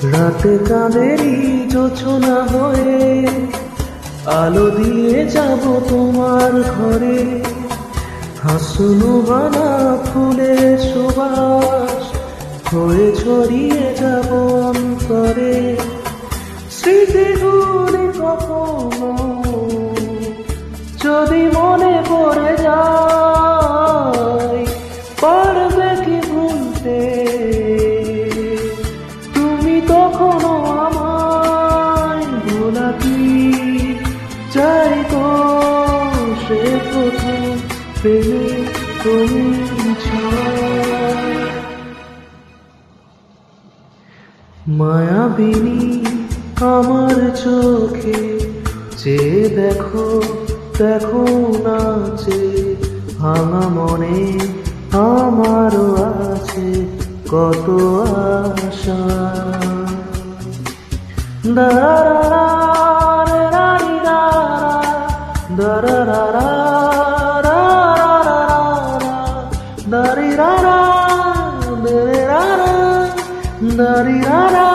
রাতে কাঁদেরই জোছনা হয়ে আলো দিয়ে যাব তোমার ঘরে। হাসুনো বানা ফুলের সুবাস হয়ে ছড়িয়ে যাব অন্তরে। স্মৃতিগুলি কখনো যদি মনে পড়ে যায়, পারবে কি ভুলতে তুমি তখনও আমায়? ভোলা কি চাই তো সে প্রথম প্রেমে তুমি মায়াবিনী আমার চোখে চেয়ে দেখো, দেখো নাচে ভাঙা মনে আমারও আছে কত আশা। দারা দারা দারি রারা